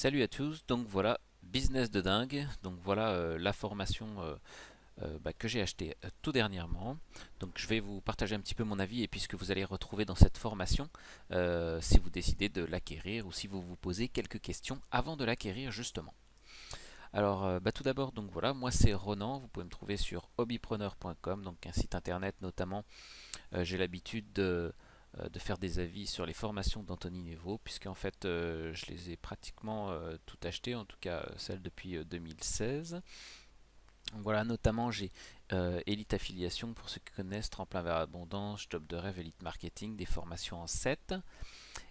Salut à tous, donc voilà Business de dingue, donc voilà la formation que j'ai achetée tout dernièrement. Donc je vais vous partager un petit peu mon avis et puis ce que vous allez retrouver dans cette formation si vous décidez de l'acquérir ou si vous vous posez quelques questions avant de l'acquérir justement. Alors tout d'abord donc voilà, moi c'est Ronan, vous pouvez me trouver sur hobbypreneur.com, donc un site internet notamment. J'ai l'habitude de faire des avis sur les formations d'Anthony Neveu, puisque en fait je les ai pratiquement toutes achetées, en tout cas celles depuis 2016. Donc voilà, notamment j'ai Elite Affiliation pour ceux qui connaissent, Tremplin vers Abondance, Job de rêve, Elite Marketing, des formations en 7.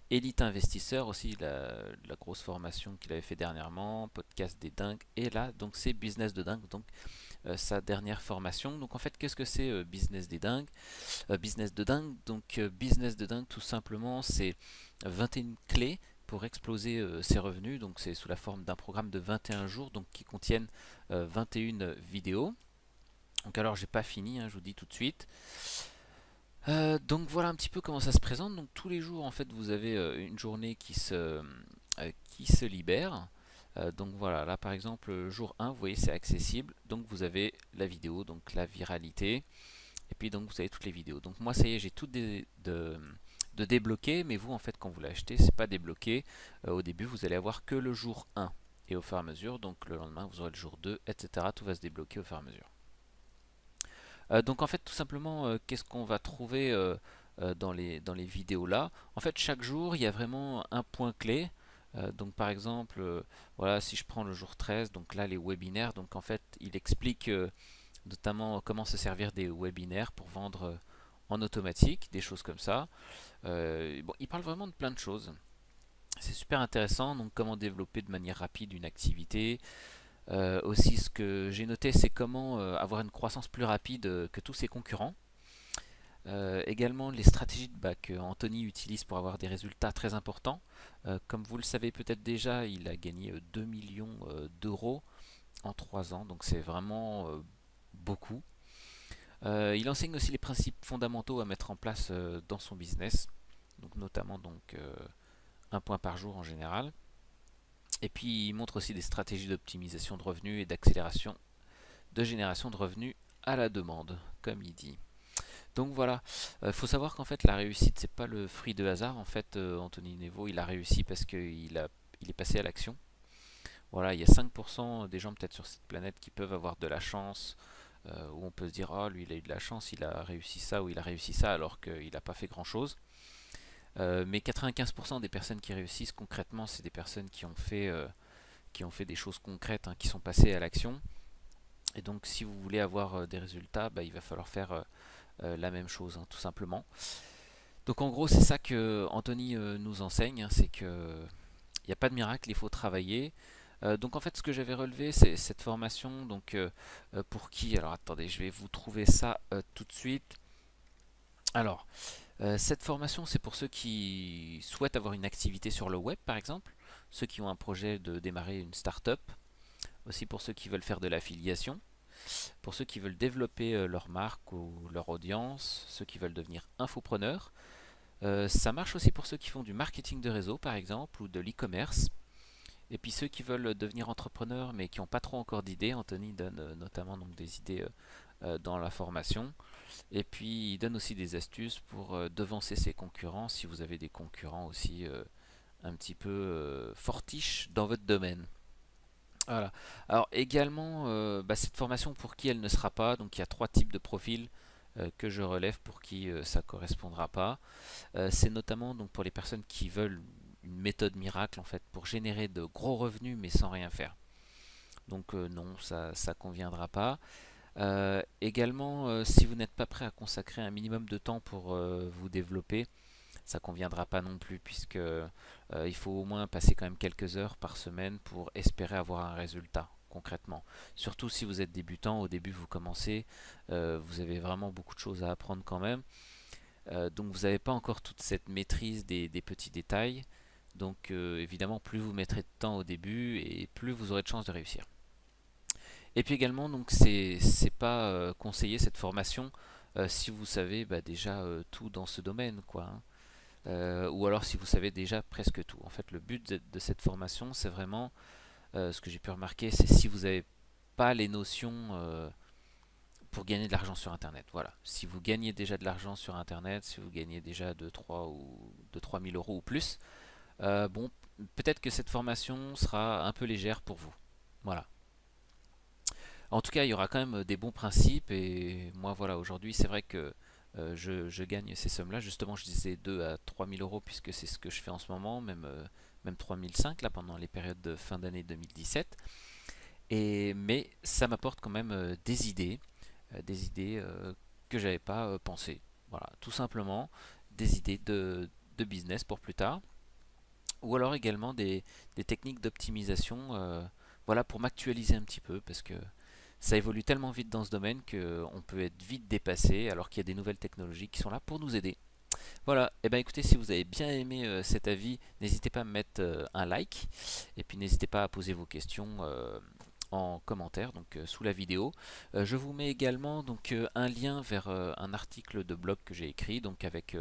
Elite Investisseur aussi, la grosse formation qu'il avait fait dernièrement, Podcast des dingues, et là donc c'est Business de dingue, donc sa dernière formation. Donc en fait qu'est-ce que c'est Business des dingues? Business de dingue. Donc business de dingue tout simplement c'est 21 clés pour exploser ses revenus. Donc c'est sous la forme d'un programme de 21 jours donc qui contiennent 21 vidéos. Donc alors j'ai pas fini, hein, je vous dis tout de suite. Donc voilà un petit peu comment ça se présente. Donc tous les jours en fait vous avez une journée qui se libère. Donc voilà, là par exemple jour 1, vous voyez c'est accessible. Donc vous avez la vidéo, donc la viralité. Et puis donc vous avez toutes les vidéos. Donc moi ça y est, j'ai tout de débloqué, mais vous en fait quand vous l'achetez, c'est pas débloqué. Au début vous allez avoir que le jour 1. Et au fur et à mesure, donc le lendemain vous aurez le jour 2, etc. Tout va se débloquer au fur et à mesure. Donc en fait tout simplement qu'est-ce qu'on va trouver dans les vidéos là. En fait chaque jour il y a vraiment un point clé. Donc par exemple, voilà si je prends le jour 13, donc là les webinaires, donc en fait il explique notamment comment se servir des webinaires pour vendre en automatique, des choses comme ça. Bon, il parle vraiment de plein de choses. C'est super intéressant, donc comment développer de manière rapide une activité. Aussi, ce que j'ai noté, c'est comment avoir une croissance plus rapide que tous ses concurrents. Également, les stratégies que Anthony utilise pour avoir des résultats très importants. Comme vous le savez peut-être déjà, il a gagné 2 millions d'euros en 3 ans, donc c'est vraiment beaucoup. Il enseigne aussi les principes fondamentaux à mettre en place dans son business, donc notamment un point par jour en général. Et puis il montre aussi des stratégies d'optimisation de revenus et d'accélération de génération de revenus à la demande, comme il dit. Donc voilà, il faut savoir qu'en fait la réussite c'est pas le fruit de hasard. En fait, Anthony Neveu il a réussi parce il est passé à l'action. Voilà, il y a 5% des gens peut-être sur cette planète qui peuvent avoir de la chance, où on peut se dire oh lui il a eu de la chance, il a réussi ça ou il a réussi ça alors qu'il n'a pas fait grand chose. Mais 95% des personnes qui réussissent concrètement, c'est des personnes qui ont fait des choses concrètes, hein, qui sont passées à l'action. Et donc si vous voulez avoir des résultats, il va falloir faire la même chose, hein, tout simplement. Donc en gros c'est ça que Anthony nous enseigne, hein, c'est que il n'y a pas de miracle, il faut travailler. Donc en fait ce que j'avais relevé c'est cette formation pour qui. Alors attendez, je vais vous trouver ça tout de suite. Alors cette formation c'est pour ceux qui souhaitent avoir une activité sur le web par exemple, ceux qui ont un projet de démarrer une start-up, aussi pour ceux qui veulent faire de l'affiliation, pour ceux qui veulent développer leur marque ou leur audience, ceux qui veulent devenir infopreneurs. Ça marche aussi pour ceux qui font du marketing de réseau par exemple ou de l'e-commerce. Et puis ceux qui veulent devenir entrepreneurs mais qui n'ont pas trop encore d'idées, Anthony donne notamment donc des idées dans la formation. Et puis il donne aussi des astuces pour devancer ses concurrents si vous avez des concurrents aussi un petit peu fortiches dans votre domaine. Voilà. Alors également, cette formation pour qui elle ne sera pas, donc il y a 3 types de profils que je relève pour qui ça ne correspondra pas. C'est notamment donc pour les personnes qui veulent une méthode miracle en fait pour générer de gros revenus mais sans rien faire. Donc non, ça conviendra pas. Également, si vous n'êtes pas prêt à consacrer un minimum de temps pour vous développer, ça conviendra pas non plus puisque il faut au moins passer quand même quelques heures par semaine pour espérer avoir un résultat concrètement. Surtout si vous êtes débutant, au début vous commencez, vous avez vraiment beaucoup de choses à apprendre quand même. Donc vous n'avez pas encore toute cette maîtrise des petits détails. Donc évidemment plus vous mettrez de temps au début et plus vous aurez de chances de réussir. Et puis également donc c'est pas conseillé cette formation si vous savez déjà tout dans ce domaine quoi, hein. ou alors si vous savez déjà presque tout. En fait, le but de cette formation, c'est vraiment, ce que j'ai pu remarquer, c'est si vous n'avez pas les notions pour gagner de l'argent sur Internet. Voilà. Si vous gagnez déjà de l'argent sur Internet, si vous gagnez déjà 2 000 euros ou plus, bon, peut-être que cette formation sera un peu légère pour vous. Voilà. En tout cas, il y aura quand même des bons principes et moi, voilà, aujourd'hui, c'est vrai que je gagne ces sommes-là. Justement, je disais 2 à 3 000 euros puisque c'est ce que je fais en ce moment, même 3 500 là pendant les périodes de fin d'année 2017. Mais ça m'apporte quand même des idées que j'avais pas pensé. Voilà, tout simplement des idées de business pour plus tard, ou alors également des techniques d'optimisation, voilà, pour m'actualiser un petit peu, parce que ça évolue tellement vite dans ce domaine qu'on peut être vite dépassé, alors qu'il y a des nouvelles technologies qui sont là pour nous aider. Voilà, et ben écoutez, si vous avez bien aimé cet avis, n'hésitez pas à me mettre un like, et puis n'hésitez pas à poser vos questions en commentaire, donc sous la vidéo. Je vous mets également donc un lien vers un article de blog que j'ai écrit, donc avec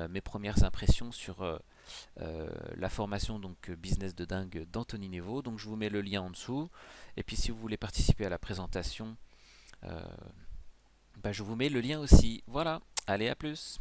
mes premières impressions sur la formation donc business de dingue d'Anthony Nevo. Donc je vous mets le lien en dessous. Et puis si vous voulez participer à la présentation, bah, je vous mets le lien aussi. Voilà, allez à plus.